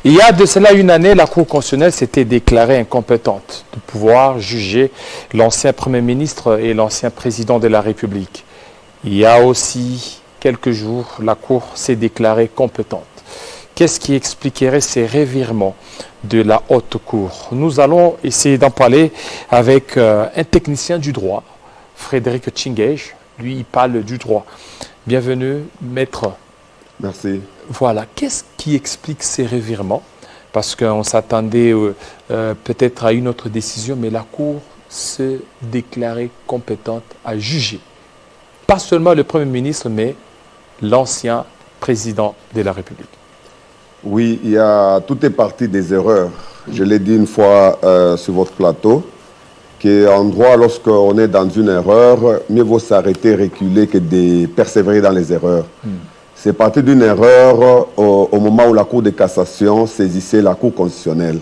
Il y a de cela une année, la Cour constitutionnelle s'était déclarée incompétente de pouvoir juger l'ancien Premier ministre et l'ancien président de la République. Il y a aussi quelques jours, la Cour s'est déclarée compétente. Qu'est-ce qui expliquerait ces revirements de la Haute Cour? Nous allons essayer d'en parler avec un technicien du droit, Frédéric Tchingej. Lui, il parle du droit. Bienvenue, maître. Merci. Voilà, qu'est-ce qui explique ces revirements? Parce qu'on s'attendait peut-être à une autre décision, mais la Cour se déclarait compétente à juger. Pas seulement le Premier ministre, mais l'ancien président de la République. Oui, tout est parti des erreurs. Je l'ai dit une fois sur votre plateau, qu'en droit, lorsqu'on est dans une erreur, mieux vaut s'arrêter, reculer que de persévérer dans les erreurs. C'est parti d'une erreur au moment où la Cour de cassation saisissait la Cour constitutionnelle.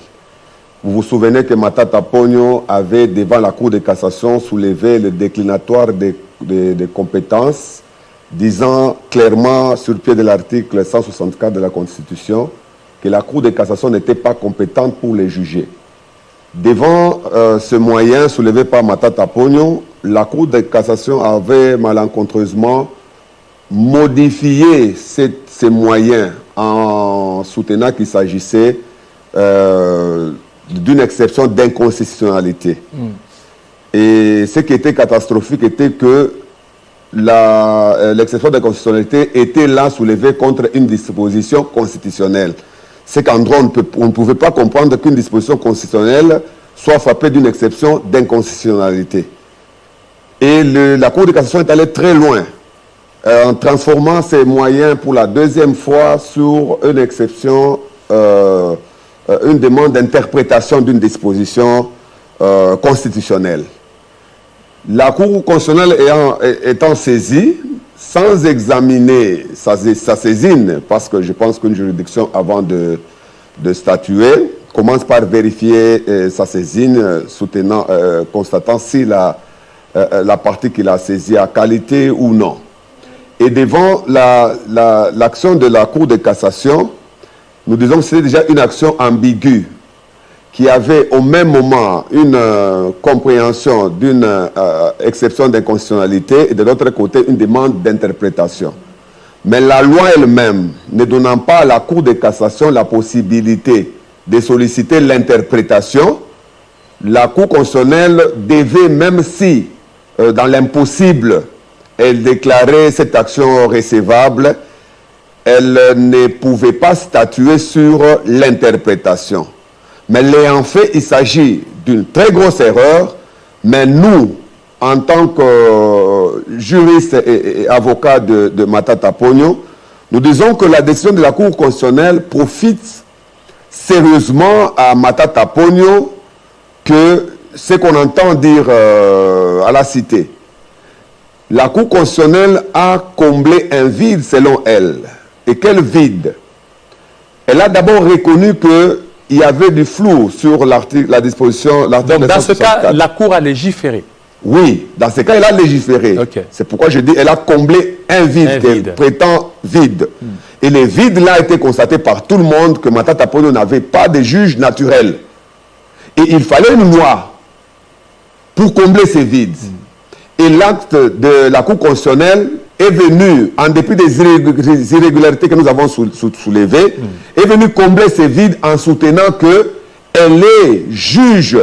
Vous vous souvenez que Matata Ponyo avait, devant la Cour de cassation, soulevé le déclinatoire des compétences, disant clairement, sur le pied de l'article 164 de la Constitution, que la Cour de cassation n'était pas compétente pour les juger. Devant ce moyen soulevé par Matata Ponyo, la Cour de cassation avait malencontreusement modifié ces moyens en soutenant qu'il s'agissait d'une exception d'inconstitutionnalité. Et ce qui était catastrophique était que l'exception d'inconstitutionnalité était là soulevée contre une disposition constitutionnelle. C'est qu'en droit, on ne pouvait pas comprendre qu'une disposition constitutionnelle soit frappée d'une exception d'inconstitutionnalité. Et la Cour de cassation est allée très loin, en transformant ces moyens pour la deuxième fois sur une exception, une demande d'interprétation d'une disposition constitutionnelle. La Cour constitutionnelle étant saisie, sans examiner sa saisine, parce que je pense qu'une juridiction, avant de statuer, commence par vérifier sa saisine, constatant si la partie qu'il a saisie a qualité ou non. Et devant l'action de la Cour de cassation, nous disons que c'est déjà une action ambiguë, qui avait au même moment une compréhension d'une exception d'inconstitutionnalité et de l'autre côté une demande d'interprétation. Mais la loi elle-même, ne donnant pas à la Cour de cassation la possibilité de solliciter l'interprétation, la Cour constitutionnelle devait, même si dans l'impossible, elle déclarait cette action recevable, elle ne pouvait pas statuer sur l'interprétation. Mais en fait, il s'agit d'une très grosse erreur, mais nous, en tant que juristes et avocats de Matata Ponyo, nous disons que la décision de la Cour constitutionnelle profite sérieusement à Matata Ponyo que ce qu'on entend dire à la cité. La Cour constitutionnelle a comblé un vide selon elle. Et quel vide? Elle a d'abord reconnu qu'il y avait du flou sur la disposition. Donc, dans ce cas, la Cour a légiféré. Oui, dans ce cas, elle a légiféré. Okay. C'est pourquoi je dis qu'elle a comblé un vide qu'elle prétend vide. Et le vide-là a été constaté par tout le monde que Matata Ponyo n'avait pas de juge naturel. Et il fallait une loi pour combler ces vides. Et l'acte de la Cour constitutionnelle est venu, en dépit des irrégularités que nous avons soulevées, est venu combler ces vides en soutenant qu'elle est juge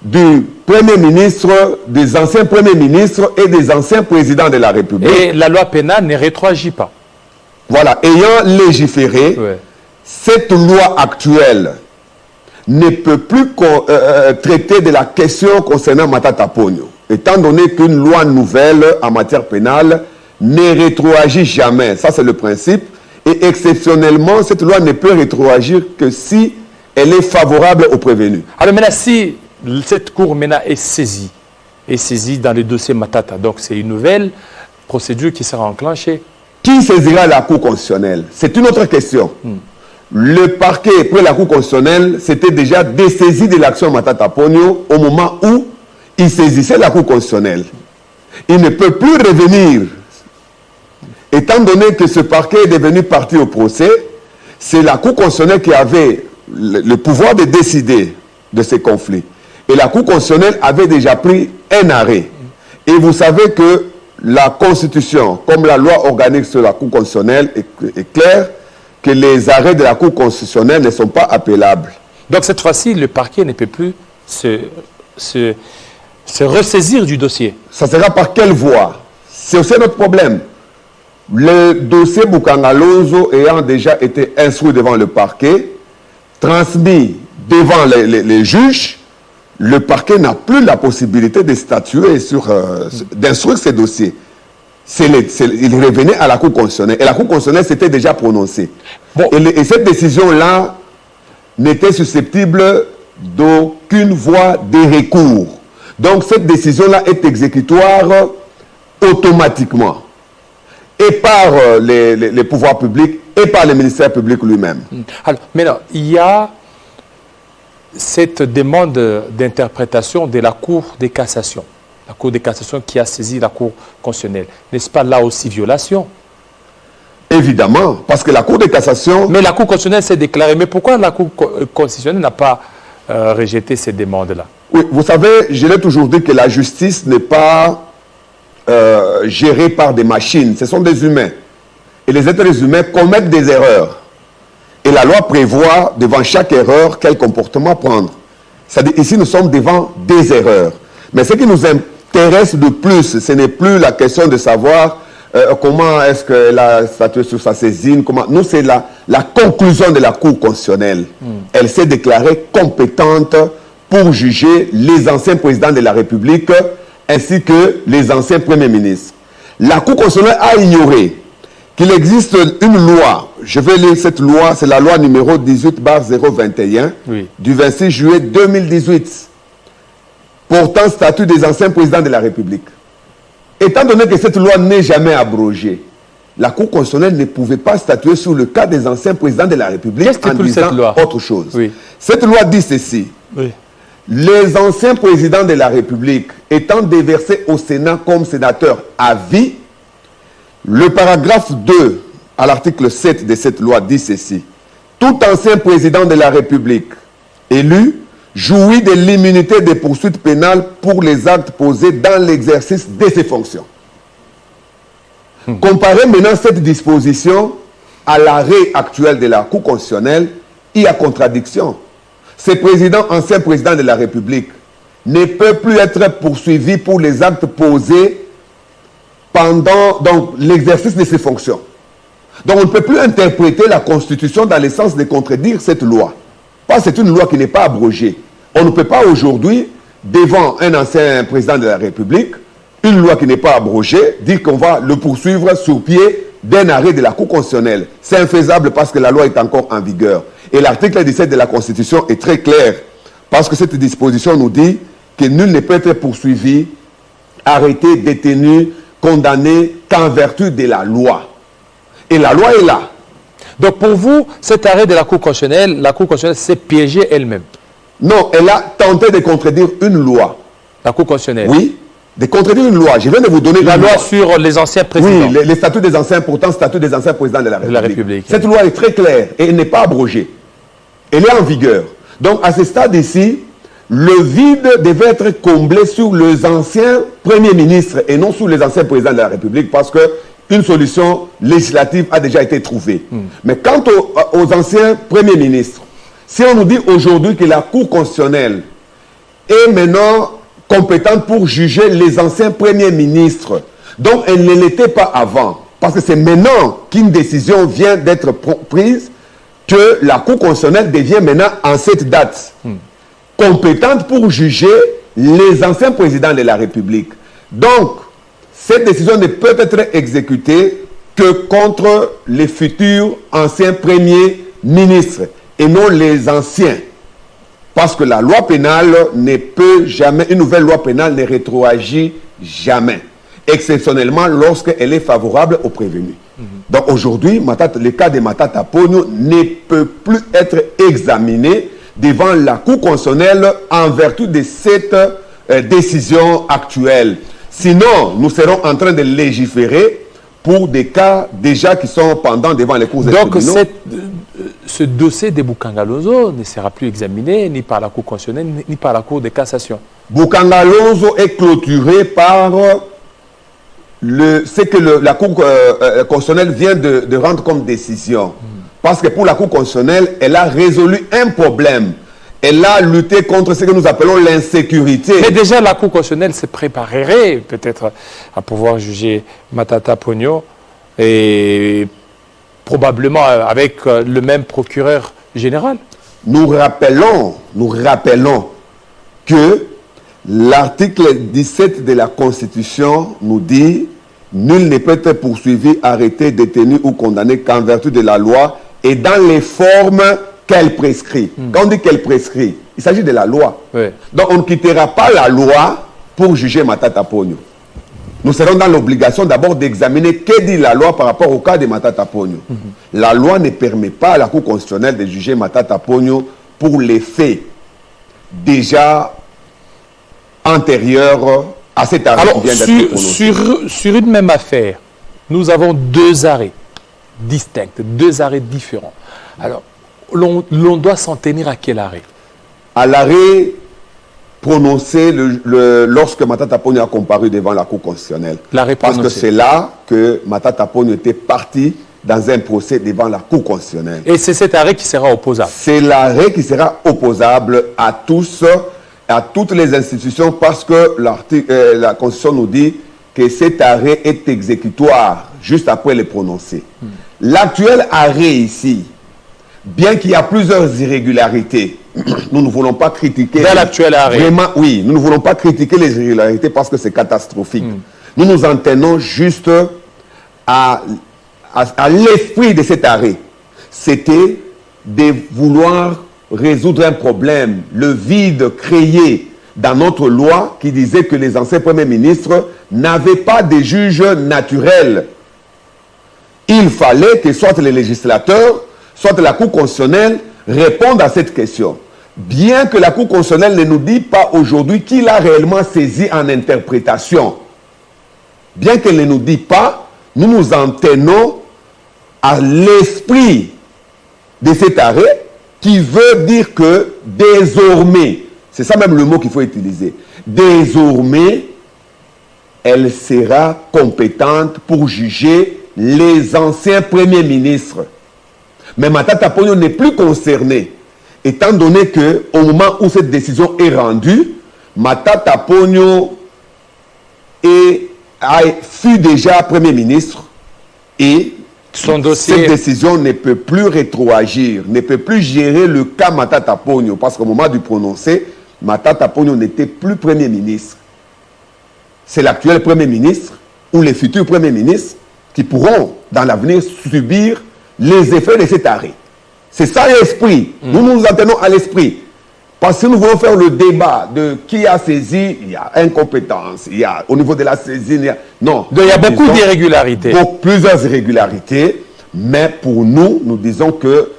du Premier ministre, des anciens Premiers ministres et des anciens présidents de la République. Et la loi pénale ne rétroagit pas. Voilà, ayant légiféré, cette loi actuelle ne peut plus traiter de la question concernant Matata Ponyo, étant donné qu'une loi nouvelle en matière pénale ne rétroagit jamais. Ça, c'est le principe. Et exceptionnellement, cette loi ne peut rétroagir que si elle est favorable aux prévenus. Alors maintenant, si cette Cour maintenant est saisie dans le dossier Matata, donc c'est une nouvelle procédure qui sera enclenchée. Qui saisira la Cour constitutionnelle? C'est une autre question. Le parquet, pour la Cour constitutionnelle, s'était déjà dessaisi de l'action Matata Ponyo au moment où il saisissait la Cour constitutionnelle. Il ne peut plus revenir, étant donné que ce parquet est devenu partie au procès. c'est la Cour constitutionnelle qui avait le pouvoir de décider de ces conflits. Et la Cour constitutionnelle avait déjà pris un arrêt. Et vous savez que la Constitution, comme la loi organique sur la Cour constitutionnelle, est claire que les arrêts de la Cour constitutionnelle ne sont pas appellables. Donc cette fois-ci, le parquet ne peut plus se ressaisir du dossier. Ça sera par quelle voie? C'est aussi notre problème. Le dossier Bukanga Lonzo ayant déjà été instruit devant le parquet, transmis devant les juges, le parquet n'a plus la possibilité de statuer d'instruire ces dossiers. Il revenait à la Cour constitutionnelle. Et la Cour constitutionnelle s'était déjà prononcée. Bon. Et cette décision-là n'était susceptible d'aucune voie de recours. Donc cette décision-là est exécutoire automatiquement. Et par les pouvoirs publics et par le ministère public lui-même. Alors, maintenant, il y a cette demande d'interprétation de la Cour de cassation. La Cour de cassation qui a saisi la Cour constitutionnelle. N'est-ce pas là aussi violation? Évidemment, parce que la Cour de cassation... Mais la Cour constitutionnelle s'est déclarée. Mais pourquoi la Cour constitutionnelle n'a pas rejeté ces demandes-là? Oui, vous savez, je l'ai toujours dit que la justice n'est pas gérée par des machines. Ce sont des humains. Et les êtres humains commettent des erreurs. Et la loi prévoit devant chaque erreur quel comportement prendre. C'est-à-dire ici nous sommes devant des erreurs. Mais ce qui nous intéresse de plus, ce n'est plus la question de savoir comment est-ce qu'elle a statué sur sa saisine. Nous, c'est la conclusion de la Cour constitutionnelle. Elle s'est déclarée compétente pour juger les anciens présidents de la République ainsi que les anciens premiers ministres. La Cour constitutionnelle a ignoré qu'il existe une loi, je vais lire cette loi, c'est la loi numéro 18/021 du 26 juillet 2018, portant statut des anciens présidents de la République. Étant donné que cette loi n'est jamais abrogée, la Cour constitutionnelle ne pouvait pas statuer sur le cas des anciens présidents de la République en disant autre chose. Oui. Cette loi dit ceci. Oui. Les anciens présidents de la République étant déversés au Sénat comme sénateurs à vie, le paragraphe 2 à l'article 7 de cette loi dit ceci. Tout ancien président de la République élu jouit de l'immunité des poursuites pénales pour les actes posés dans l'exercice de ses fonctions. Comparez maintenant cette disposition à l'arrêt actuel de la Cour constitutionnelle, il y a contradiction. Ce président, ancien président de la République, ne peut plus être poursuivi pour les actes posés pendant l'exercice de ses fonctions. Donc on ne peut plus interpréter la Constitution dans le sens de contredire cette loi. Parce que c'est une loi qui n'est pas abrogée. On ne peut pas aujourd'hui, devant un ancien président de la République, une loi qui n'est pas abrogée, dire qu'on va le poursuivre sur pied d'un arrêt de la Cour constitutionnelle. C'est infaisable parce que la loi est encore en vigueur. Et l'article 17 de la Constitution est très clair. Parce que cette disposition nous dit que nul ne peut être poursuivi, arrêté, détenu, condamné qu'en vertu de la loi. Et la loi est là. Donc pour vous, cet arrêt de la Cour constitutionnelle s'est piégée elle-même? Non, elle a tenté de contredire une loi. La Cour constitutionnelle? Oui, de contredire une loi. Je viens de vous donner la loi sur les anciens présidents. Oui, les statuts des anciens, pourtant statuts des anciens présidents de la République. Cette loi est très claire et elle n'est pas abrogée. Elle est en vigueur. Donc à ce stade ici, le vide devait être comblé sur les anciens premiers ministres et non sur les anciens présidents de la République parce qu'une solution législative a déjà été trouvée. Mais quant aux anciens premiers ministres, si on nous dit aujourd'hui que la Cour constitutionnelle est maintenant compétente pour juger les anciens premiers ministres, donc elle ne l'était pas avant, parce que c'est maintenant qu'une décision vient d'être prise que la Cour constitutionnelle devient maintenant en cette date compétente pour juger les anciens présidents de la République. Donc, cette décision ne peut être exécutée que contre les futurs anciens premiers ministres et non les anciens. Parce que la loi pénale ne peut jamais, une nouvelle loi pénale ne rétroagit jamais. Exceptionnellement lorsqu'elle est favorable aux prévenus. Donc aujourd'hui, le cas de Matata Ponyo ne peut plus être examiné devant la Cour constitutionnelle en vertu de cette décision actuelle. Sinon, nous serons en train de légiférer pour des cas déjà qui sont pendants devant les cours des tribunaux. Donc ce dossier de Boukangalonzo ne sera plus examiné ni par la Cour constitutionnelle ni par la Cour de cassation. Boukangalonzo est clôturé par ce que la Cour constitutionnelle vient de rendre comme décision. Parce que pour la Cour constitutionnelle, elle a résolu un problème. Elle a lutté contre ce que nous appelons l'insécurité. Mais déjà, la Cour constitutionnelle se préparerait peut-être à pouvoir juger Matata Ponyo et probablement avec le même procureur général. Nous rappelons que l'article 17 de la Constitution nous dit « Nul ne peut être poursuivi, arrêté, détenu ou condamné qu'en vertu de la loi et dans les formes qu'elle prescrit. Quand on dit qu'elle prescrit, il s'agit de la loi. Oui. Donc on ne quittera pas la loi pour juger Matata Ponyo. Nous serons dans l'obligation d'abord d'examiner que dit la loi par rapport au cas de Matata Ponyo. La loi ne permet pas à la Cour constitutionnelle de juger Matata Ponyo pour les faits déjà antérieurs à cet arrêt. Alors, sur une même affaire, nous avons deux arrêts distincts, deux arrêts différents. Alors, l'on doit s'en tenir à quel arrêt? À l'arrêt prononcé lorsque Matata Ponyo a comparu devant la Cour constitutionnelle. Parce que c'est là que Matata Ponyo était parti dans un procès devant la Cour constitutionnelle. Et c'est cet arrêt qui sera opposable? C'est l'arrêt qui sera opposable à tous, à toutes les institutions, parce que la Constitution nous dit que cet arrêt est exécutoire juste après le prononcé. L'actuel arrêt ici, bien qu'il y a plusieurs irrégularités, nous ne voulons pas critiquer... Dans l'actuel arrêt. Vraiment, oui, nous ne voulons pas critiquer les irrégularités parce que c'est catastrophique. Nous nous en tenons juste à l'esprit de cet arrêt. C'était de vouloir résoudre un problème, le vide créé dans notre loi qui disait que les anciens premiers ministres n'avaient pas de juges naturels. Il fallait que soit les législateurs, soit la Cour constitutionnelle répondent à cette question. Bien que la Cour constitutionnelle ne nous dit pas aujourd'hui qui l'a réellement saisi en interprétation, bien qu'elle ne nous dit pas, nous nous en tenons à l'esprit de cet arrêt qui veut dire que désormais, c'est ça même le mot qu'il faut utiliser, désormais, elle sera compétente pour juger les anciens premiers ministres. Mais Matata Ponyo n'est plus concerné, étant donné qu'au moment où cette décision est rendue, Matata Ponyo fut déjà Premier ministre et cette décision ne peut plus rétroagir, ne peut plus gérer le cas Matata Ponyo, parce qu'au moment du prononcé, Matata Ponyo n'était plus Premier ministre. C'est l'actuel Premier ministre ou les futurs Premiers ministres qui pourront, dans l'avenir, subir les effets de cet arrêt. C'est ça l'esprit. Nous nous en tenons à l'esprit. Parce que nous voulons faire le débat de qui a saisi, il y a incompétence, il y a au niveau de la saisine, non. Il y a beaucoup d'irrégularités. Plusieurs irrégularités, mais pour nous, nous disons que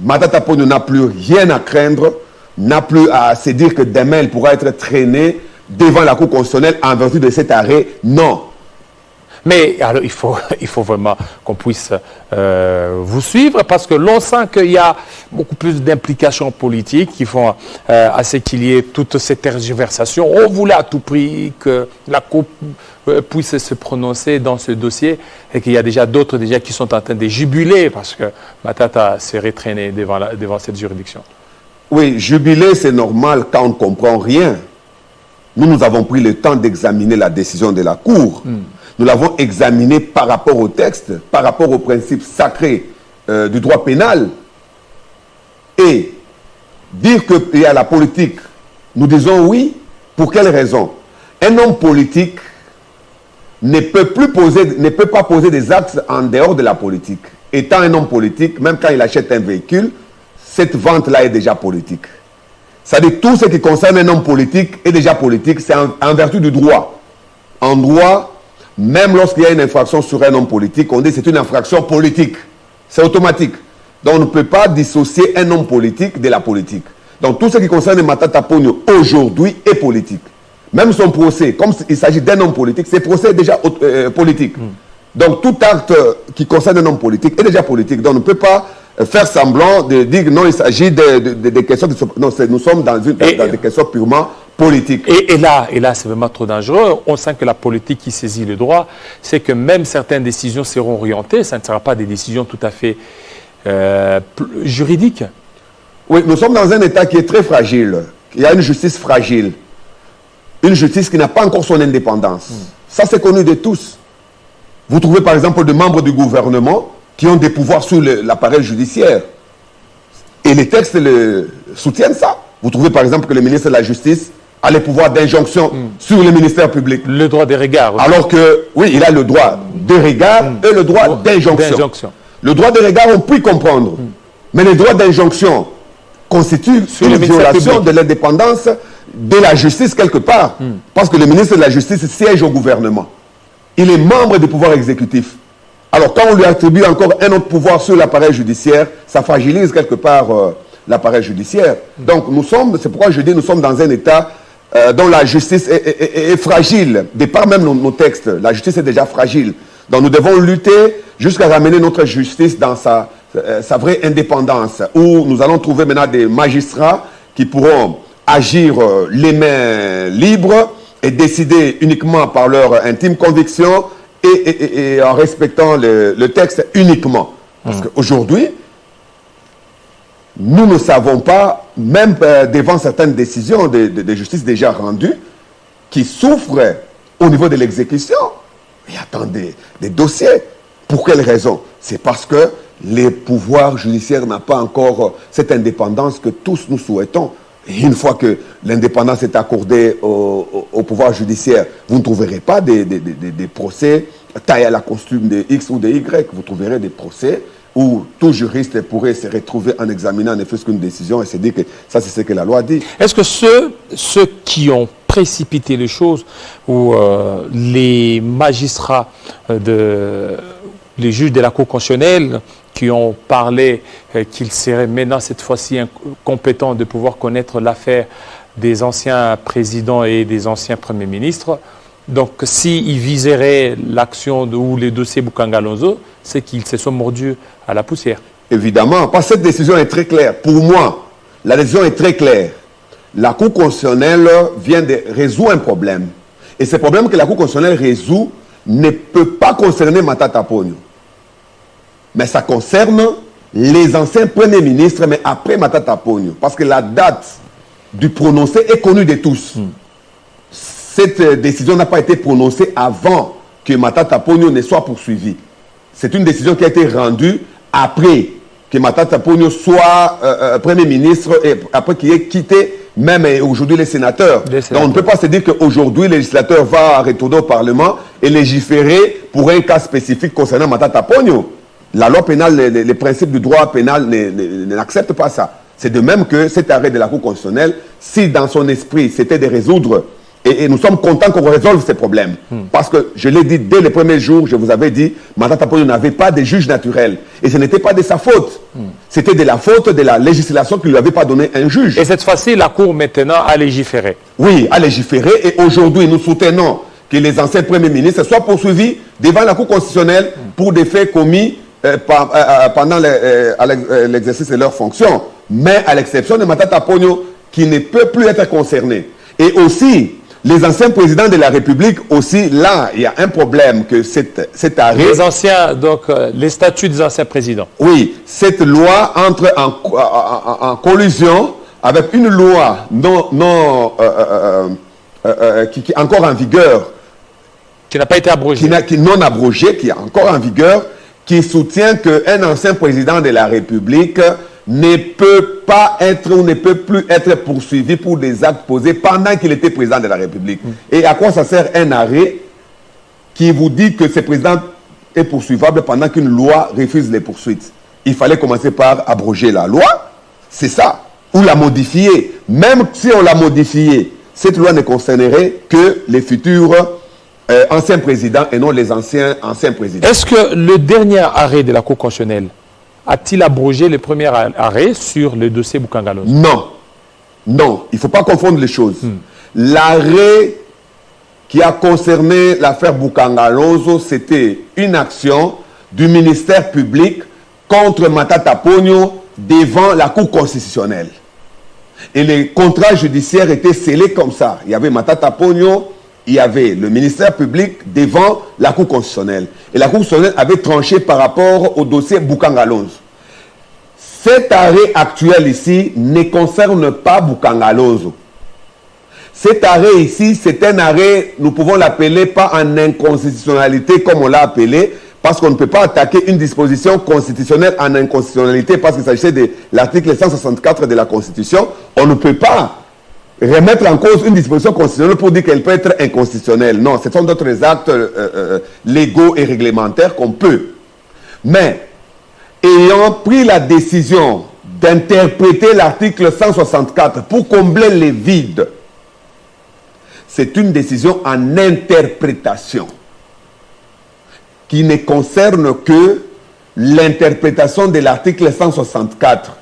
Matata Ponyo n'a plus rien à craindre, n'a plus à se dire que demain elle pourra être traînée devant la Cour constitutionnelle en vertu de cet arrêt. Non. Mais alors, il faut vraiment qu'on puisse vous suivre parce que l'on sent qu'il y a beaucoup plus d'implications politiques qui font à ce qu'il y ait toute cette tergiversation. On voulait à tout prix que la Cour puisse se prononcer dans ce dossier et qu'il y a déjà d'autres qui sont en train de jubiler parce que Matata serait traîné devant cette juridiction. Oui, jubiler c'est normal quand on ne comprend rien. Nous avons pris le temps d'examiner la décision de la Cour. Nous l'avons examiné par rapport au texte, par rapport aux principes sacrés du droit pénal. Et dire qu'il y a la politique, nous disons oui, pour quelle raison? Un homme politique ne peut pas poser des actes en dehors de la politique. Étant un homme politique, même quand il achète un véhicule, cette vente-là est déjà politique. C'est-à-dire tout ce qui concerne un homme politique est déjà politique, c'est en vertu du droit. En droit, même lorsqu'il y a une infraction sur un homme politique, on dit que c'est une infraction politique. C'est automatique. Donc on ne peut pas dissocier un homme politique de la politique. Donc tout ce qui concerne Matata Ponyo aujourd'hui est politique. Même son procès, comme il s'agit d'un homme politique, ce procès est déjà politique. Donc tout acte qui concerne un homme politique est déjà politique. Donc on ne peut pas faire semblant de dire que non, il s'agit des questions qui sont... Non, nous sommes dans des questions purement politiques. Et là, c'est vraiment trop dangereux. On sent que la politique qui saisit le droit, c'est que même certaines décisions seront orientées, ça ne sera pas des décisions tout à fait juridiques. Oui, nous sommes dans un État qui est très fragile. Il y a une justice fragile. Une justice qui n'a pas encore son indépendance. Ça, c'est connu de tous. Vous trouvez par exemple des membres du gouvernement qui ont des pouvoirs sur l'appareil judiciaire. Et les textes soutiennent ça. Vous trouvez par exemple que le ministre de la Justice a les pouvoirs d'injonction sur le ministère public. Le droit des regards. Oui. Alors que, oui, il a le droit de regard et le droit d'injonction. Le droit de regard, on peut comprendre. Mais le droit d'injonction constitue une violation de l'indépendance de la justice quelque part. Parce que le ministre de la Justice siège au gouvernement. Il est membre du pouvoir exécutif. Alors quand on lui attribue encore un autre pouvoir sur l'appareil judiciaire, ça fragilise quelque part l'appareil judiciaire. Donc c'est pourquoi je dis nous sommes dans un État dont la justice est fragile. De par même nos textes, la justice est déjà fragile. Donc nous devons lutter jusqu'à ramener notre justice dans sa vraie indépendance, où nous allons trouver maintenant des magistrats qui pourront agir les mains libres et décider uniquement par leur intime conviction et en respectant le texte uniquement. Parce qu'aujourd'hui, nous ne savons pas, même devant certaines décisions de justice déjà rendues, qui souffrent au niveau de l'exécution. Il y a tant des dossiers. Pour quelle raison? C'est parce que les pouvoirs judiciaires n'ont pas encore cette indépendance que tous nous souhaitons. Et une fois que l'indépendance est accordée au pouvoir judiciaire, vous ne trouverez pas des procès taillés à la costume de X ou de Y. Vous trouverez des procès où tout juriste pourrait se retrouver en examinant ne fût-ce qu'une décision et se dire que ça, c'est ce que la loi dit. Est-ce que ceux qui ont précipité les choses, ou les magistrats, les juges de la Cour constitutionnelle, qui ont parlé qu'ils seraient maintenant, cette fois-ci, compétents de pouvoir connaître l'affaire des anciens présidents et des anciens premiers ministres. Donc, s'ils viseraient l'action ou les dossiers Boukangalonzo, c'est qu'ils se sont mordus à la poussière. Évidemment, parce que cette décision est très claire. Pour moi, la décision est très claire. La Cour constitutionnelle vient de résoudre un problème. Et ce problème que la Cour constitutionnelle résout ne peut pas concerner Matata Ponyo. Mais ça concerne les anciens premiers ministres, mais après Matata Ponyo. Parce que la date du prononcé est connue de tous. Cette décision n'a pas été prononcée avant que Matata Ponyo ne soit poursuivi. C'est une décision qui a été rendue après que Matata Ponyo soit Premier ministre et après qu'il ait quitté même aujourd'hui les sénateurs. Donc on ne peut pas se dire qu'aujourd'hui le législateur va retourner au Parlement et légiférer pour un cas spécifique concernant Matata Ponyo. La loi pénale, les principes du droit pénal n'acceptent pas ça. C'est de même que cet arrêt de la Cour constitutionnelle, si dans son esprit c'était de résoudre, et nous sommes contents qu'on résolve ces problèmes. Parce que je l'ai dit dès les premiers jours, je vous avais dit, Matata Ponyo n'avait pas de juge naturel. Et ce n'était pas de sa faute. C'était de la faute de la législation qui ne lui avait pas donné un juge. Et cette fois-ci, la Cour maintenant a légiféré. Oui, a légiféré. Et aujourd'hui, nous soutenons que les anciens premiers ministres soient poursuivis devant la Cour constitutionnelle pour des faits commis pendant l'exercice de leurs fonctions. Mais à l'exception de Matata Ponyo, qui ne peut plus être concerné. Et aussi, les anciens présidents de la République, aussi, là, il y a un problème que cet arrêt... Les anciens, donc, les statuts des anciens présidents. Oui, cette loi entre en collusion avec une loi qui est encore en vigueur. Qui n'a pas été abrogée. Qui non abrogée, qui est encore en vigueur, qui soutient qu'un ancien président de la République ne peut pas être ou ne peut plus être poursuivi pour des actes posés pendant qu'il était président de la République. Et à quoi ça sert un arrêt qui vous dit que ce président est poursuivable pendant qu'une loi refuse les poursuites? Il fallait commencer par abroger la loi, c'est ça, ou la modifier. Même si on l'a modifiée, cette loi ne concernerait que les futurs anciens présidents et non les anciens présidents. Est-ce que le dernier arrêt de la Cour constitutionnelle a-t-il abrogé le premier arrêt sur le dossier Boukangalonzo? Non. Non, il ne faut pas confondre les choses. L'arrêt qui a concerné l'affaire Boukangalonzo, c'était une action du ministère public contre Matata Pogno devant la Cour constitutionnelle. Et les contrats judiciaires étaient scellés comme ça. Il y avait Matata Pogno, il y avait le ministère public devant la Cour constitutionnelle. Et la Cour constitutionnelle avait tranché par rapport au dossier Bukanga Alonso. Cet arrêt actuel ici ne concerne pas Bukanga Alonso. Cet arrêt ici, c'est un arrêt, nous pouvons l'appeler pas en inconstitutionnalité comme on l'a appelé, parce qu'on ne peut pas attaquer une disposition constitutionnelle en inconstitutionnalité parce qu'il s'agissait de l'article 164 de la Constitution. On ne peut pas remettre en cause une disposition constitutionnelle pour dire qu'elle peut être inconstitutionnelle. Non, ce sont d'autres actes légaux et réglementaires qu'on peut. Mais, ayant pris la décision d'interpréter l'article 164 pour combler les vides, c'est une décision en interprétation qui ne concerne que l'interprétation de l'article 164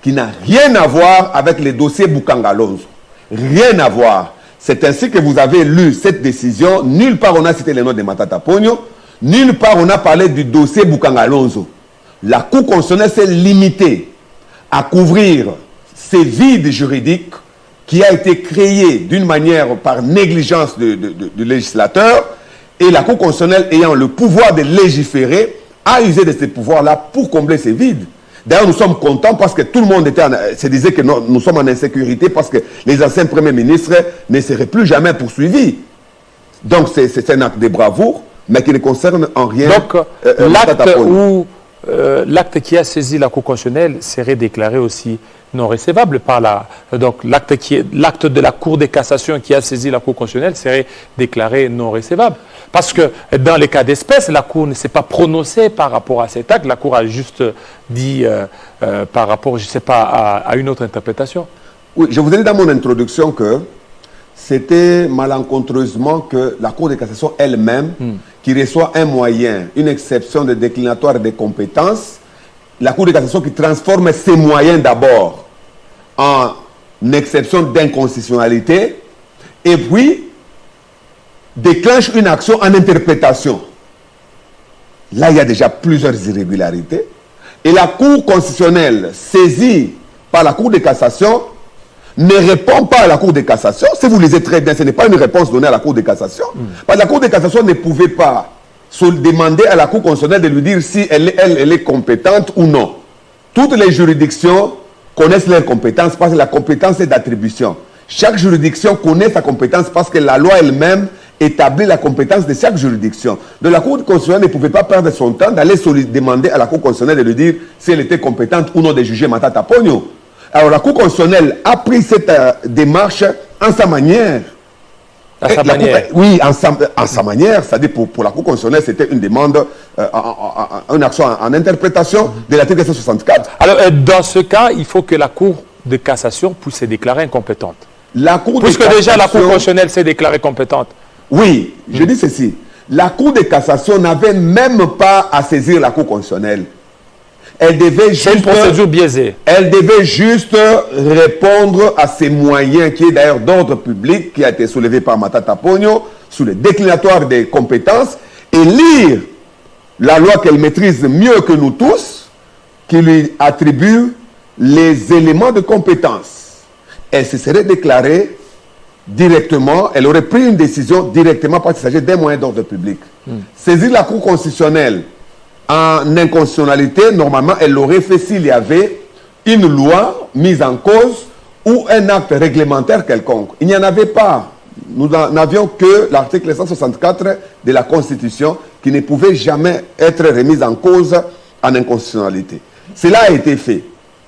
qui n'a rien à voir avec les dossiers Bukanga Alonso. Rien à voir. C'est ainsi que vous avez lu cette décision. Nulle part on a cité le nom de Matata Pogno. Nulle part on a parlé du dossier Bukanga Alonso. La Cour constitutionnelle s'est limitée à couvrir ces vides juridiques qui a été créé d'une manière par négligence du législateur, et la Cour constitutionnelle ayant le pouvoir de légiférer, a usé de ces pouvoirs-là pour combler ces vides. D'ailleurs, nous sommes contents parce que tout le monde se disait que nous sommes en insécurité parce que les anciens premiers ministres ne seraient plus jamais poursuivis. Donc, c'est un acte de bravoure, mais qui ne concerne en rien... Donc, l'acte qui a saisi la Cour constitutionnelle serait déclaré aussi non recevable par la... Donc, l'acte de la Cour de cassation qui a saisi la Cour constitutionnelle serait déclaré non recevable. Parce que dans les cas d'espèce, la Cour ne s'est pas prononcée par rapport à cet acte. La Cour a juste dit par rapport, je ne sais pas, à une autre interprétation. Oui, je vous ai dit dans mon introduction que c'était malencontreusement que la Cour de cassation elle-même, qui reçoit un moyen, une exception de déclinatoire des compétences, la Cour de cassation qui transforme ces moyens d'abord en exception d'inconstitutionnalité, et puis déclenche une action en interprétation. Là, il y a déjà plusieurs irrégularités. Et la Cour constitutionnelle, saisie par la Cour de cassation, ne répond pas à la Cour de cassation. Si vous lisez très bien, ce n'est pas une réponse donnée à la Cour de cassation. Parce que la Cour de cassation ne pouvait pas demander à la Cour constitutionnelle de lui dire si elle est compétente ou non. Toutes les juridictions connaissent leurs compétences parce que la compétence est d'attribution. Chaque juridiction connaît sa compétence parce que la loi elle-même établit la compétence de chaque juridiction. Donc la Cour constitutionnelle ne pouvait pas perdre son temps d'aller demander à la Cour constitutionnelle de lui dire si elle était compétente ou non de juger Matata Pogno. Alors la Cour constitutionnelle a pris cette démarche en sa manière. À sa manière. Oui, en sa manière. C'est-à-dire pour la Cour constitutionnelle, c'était une demande, une action en interprétation de l'article 164. Alors dans ce cas, il faut que la Cour de cassation puisse se déclarer incompétente. Puisque déjà la Cour constitutionnelle s'est déclarée compétente. Oui, je dis ceci. La Cour de cassation n'avait même pas à saisir la Cour constitutionnelle. Elle devait juste... C'est une procédure biaisée. Elle devait juste répondre à ces moyens qui est d'ailleurs d'ordre public, qui a été soulevé par Matata Pogno, sous le déclinatoire des compétences, et lire la loi qu'elle maîtrise mieux que nous tous, qui lui attribue les éléments de compétence. Elle se serait déclarée directement, elle aurait pris une décision directement parce qu'il s'agit d'un moyen d'ordre public. Saisir la Cour constitutionnelle en inconstitutionnalité, normalement, elle l'aurait fait s'il y avait une loi mise en cause ou un acte réglementaire quelconque. Il n'y en avait pas. Nous n'avions que l'article 164 de la Constitution qui ne pouvait jamais être remise en cause en inconstitutionnalité. Cela a été fait.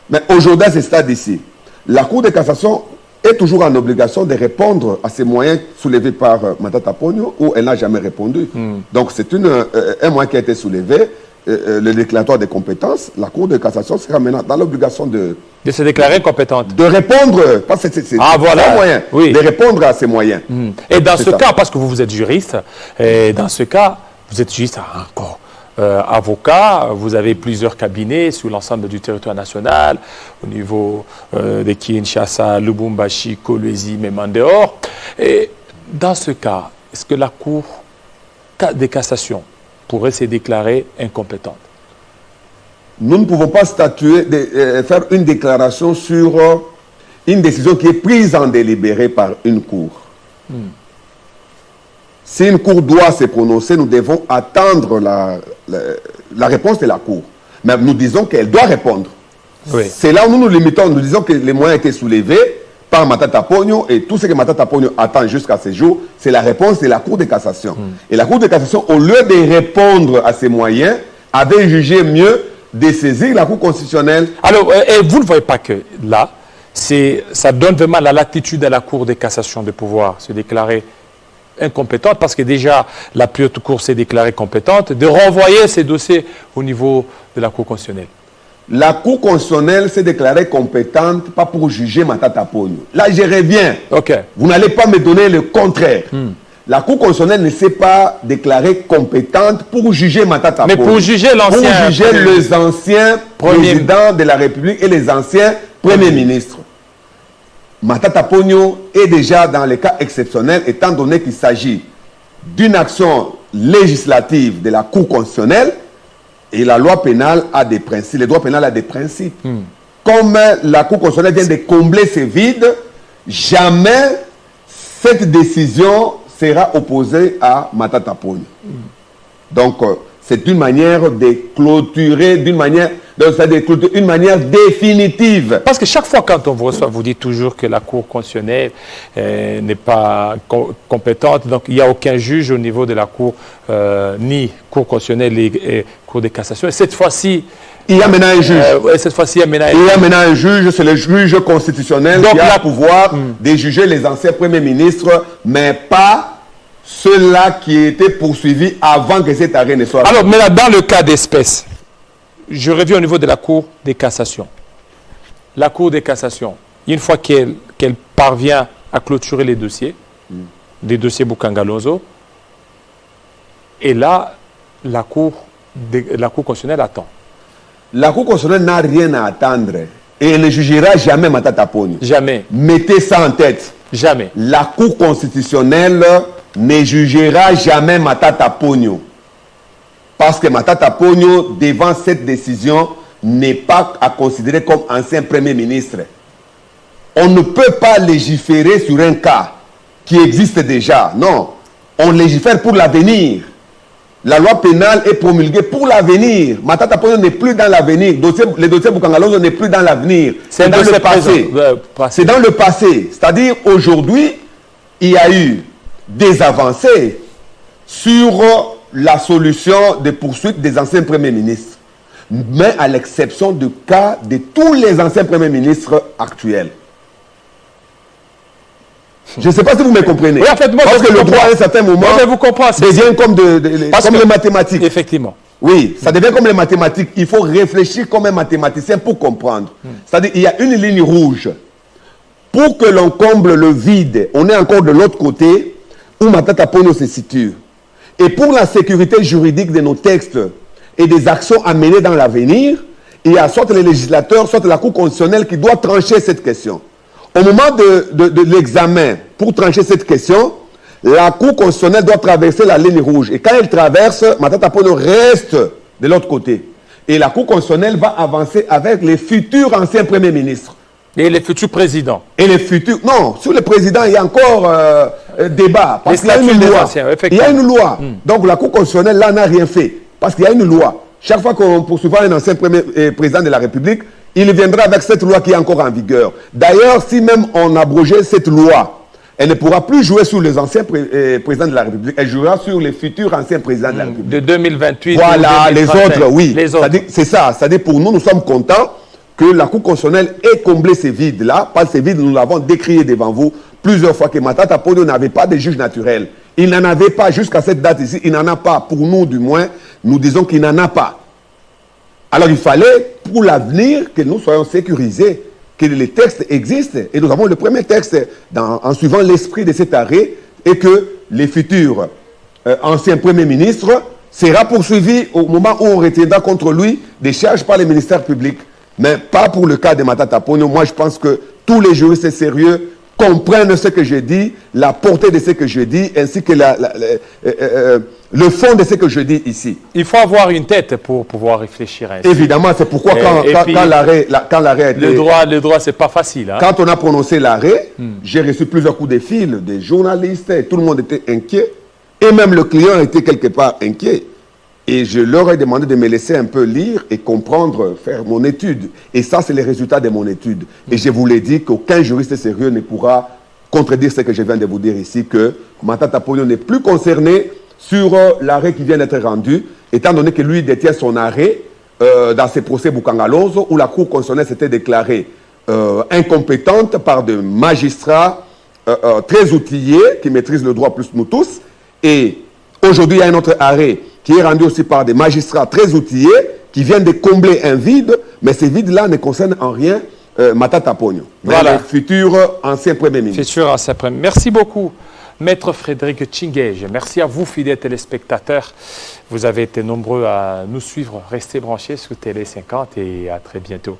Mais aujourd'hui, à ce stade ici, la Cour de cassation est toujours en obligation de répondre à ces moyens soulevés par Matata Pogno, où elle n'a jamais répondu. Donc c'est un moyen qui a été soulevé, le déclaratoire des compétences. La Cour de cassation sera maintenant dans l'obligation de se déclarer compétente. De répondre, parce que c'est voilà. un moyen, de répondre à ces moyens. Et dans ce cas, parce que vous êtes juriste, et dans ce cas, vous êtes juriste encore. Avocat, vous avez plusieurs cabinets sur l'ensemble du territoire national, au niveau de Kinshasa, Lubumbashi, Kolwezi, même en dehors. Et dans ce cas, est-ce que la Cour de cassation pourrait se déclarer incompétente? nous ne pouvons pas statuer, faire une déclaration sur une décision qui est prise en délibéré par une cour. Si une cour doit se prononcer, nous devons attendre la réponse de la cour. Mais nous disons qu'elle doit répondre. Oui. C'est là où nous nous limitons. Nous disons que les moyens étaient soulevés par Matata Ponyo et tout ce que Matata Ponyo attend jusqu'à ce jour, c'est la réponse de la Cour de cassation. Et la Cour de cassation, au lieu de répondre à ces moyens, avait jugé mieux de saisir la Cour constitutionnelle. Alors, et vous ne voyez pas que là, ça donne vraiment la latitude à la Cour de cassation de pouvoir se déclarer incompétente, parce que déjà la plus haute cour s'est déclarée compétente, de renvoyer ces dossiers au niveau de la Cour constitutionnelle. La Cour constitutionnelle s'est déclarée compétente, pas pour juger Matata Ponyo. Là, je reviens. Okay. Vous n'allez pas me donner le contraire. La Cour constitutionnelle ne s'est pas déclarée compétente pour juger Matata Ponyo. Mais pour juger l'ancien... Pour juger les anciens présidents de la République et les anciens premiers ministres. Matata Ponyo est déjà dans les cas exceptionnels, étant donné qu'il s'agit d'une action législative de la Cour constitutionnelle. Et la loi pénale a des principes, le droit pénal a des principes. Comme la Cour constitutionnelle vient de combler ces vides, jamais cette décision sera opposée à Matata Ponyo. Donc, c'est une manière de clôturer, d'une manière définitive. Parce que chaque fois quand on vous reçoit, vous dites toujours que la Cour constitutionnelle n'est pas compétente, donc il n'y a aucun juge au niveau de la Cour, ni Cour constitutionnelle et Cour de cassation. Et cette fois-ci, il y a maintenant un juge. Cette fois-ci, il y a maintenant un juge, c'est le juge constitutionnel qui a le pouvoir de juger les anciens premiers ministres, mais pas ceux-là qui étaient poursuivis avant que cet arrêt ne soit... Alors, mais là, dans le cas d'espèce, je reviens au niveau de la Cour des cassations. La Cour des cassations, une fois qu'elle parvient à clôturer les dossiers Boukangalonzo, et là, la Cour constitutionnelle attend. La Cour constitutionnelle n'a rien à attendre et elle ne jugera jamais Matata Ponyo. Jamais. Mettez ça en tête. Jamais. La Cour constitutionnelle ne jugera jamais Matata Ponyo. Parce que Matata Ponyo, devant cette décision, n'est pas à considérer comme ancien Premier ministre. On ne peut pas légiférer sur un cas qui existe déjà. Non. On légifère pour l'avenir. La loi pénale est promulguée pour l'avenir. Matata Ponyo n'est plus dans l'avenir. Le dossier Boukangalonzo n'est plus dans l'avenir. C'est dans le passé. C'est dans le passé. C'est-à-dire, aujourd'hui, il y a eu des avancées sur la solution des poursuites des anciens premiers ministres, mais à l'exception du cas de tous les anciens premiers ministres actuels. Je ne sais pas si vous me comprenez. Oui, en fait, moi, parce que le droit, à un certain moment, devient comme les mathématiques. Effectivement. Oui, ça devient comme les mathématiques. Il faut réfléchir comme un mathématicien pour comprendre. C'est-à-dire qu'il y a une ligne rouge. Pour que l'on comble le vide, on est encore de l'autre côté où Matata Ponyo se situe. Et pour la sécurité juridique de nos textes et des actions à mener dans l'avenir, il y a soit les législateurs, soit la Cour constitutionnelle qui doit trancher cette question. Au moment de l'examen, pour trancher cette question, la Cour constitutionnelle doit traverser la ligne rouge. Et quand elle traverse, Matata Ponyo reste de l'autre côté. Et la Cour constitutionnelle va avancer avec les futurs anciens premiers ministres. Et les futurs présidents. Et les futurs... Non, sur les présidents, il y a encore débat. Parce qu'il y a une loi. Il y a une loi. Donc la Cour constitutionnelle, là, n'a rien fait. Parce qu'il y a une loi. Chaque fois qu'on poursuivra un ancien président de la République, il viendra avec cette loi qui est encore en vigueur. D'ailleurs, si même on abrogeait cette loi, elle ne pourra plus jouer sur les anciens présidents de la République. Elle jouera sur les futurs anciens présidents de la République. De 2028. Voilà, les autres, oui. C'est ça. C'est-à-dire pour nous sommes contents que la Cour constitutionnelle ait comblé ces vides-là. Pas ces vides, nous l'avons décrié devant vous plusieurs fois que Matata Ponyo n'avait pas de juge naturel. Il n'en avait pas jusqu'à cette date ici. Il n'en a pas. Pour nous, du moins, nous disons qu'il n'en a pas. Alors il fallait, pour l'avenir, que nous soyons sécurisés, que les textes existent. Et nous avons le premier texte en suivant l'esprit de cet arrêt et que les futurs anciens premiers ministres sera poursuivi au moment où on retiendra contre lui des charges par les ministères publics. Mais pas pour le cas de Matata Ponyo. Moi, je pense que tous les juristes sérieux comprennent ce que je dis, la portée de ce que je dis, ainsi que le fond de ce que je dis ici. Il faut avoir une tête pour pouvoir réfléchir ainsi. Évidemment, c'est pourquoi quand l'arrêt a été... Le droit, c'est pas facile. Hein? Quand on a prononcé l'arrêt, j'ai reçu plusieurs coups de fil des journalistes, et tout le monde était inquiet. Et même le client était quelque part inquiet. Et je leur ai demandé de me laisser un peu lire et comprendre, faire mon étude. Et ça, c'est les résultats de mon étude. Et je vous l'ai dit qu'aucun juriste sérieux ne pourra contredire ce que je viens de vous dire ici, que Matata Ponyo n'est plus concerné sur l'arrêt qui vient d'être rendu, étant donné que lui détient son arrêt dans ses procès Boukangalonzo, où la Cour constitutionnelle s'était déclarée incompétente par des magistrats très outillés, qui maîtrisent le droit plus nous tous. Et aujourd'hui, il y a un autre arrêt qui est rendu aussi par des magistrats très outillés, qui viennent de combler un vide, mais ce vide-là ne concerne en rien Matata Ponyo, voilà. Le futur ancien Premier ministre. Futur ancien Premier ministre. Merci beaucoup, Maître Frédéric Tchingege. Merci à vous, fidèles téléspectateurs. Vous avez été nombreux à nous suivre. Restez branchés sur Télé 50 et à très bientôt.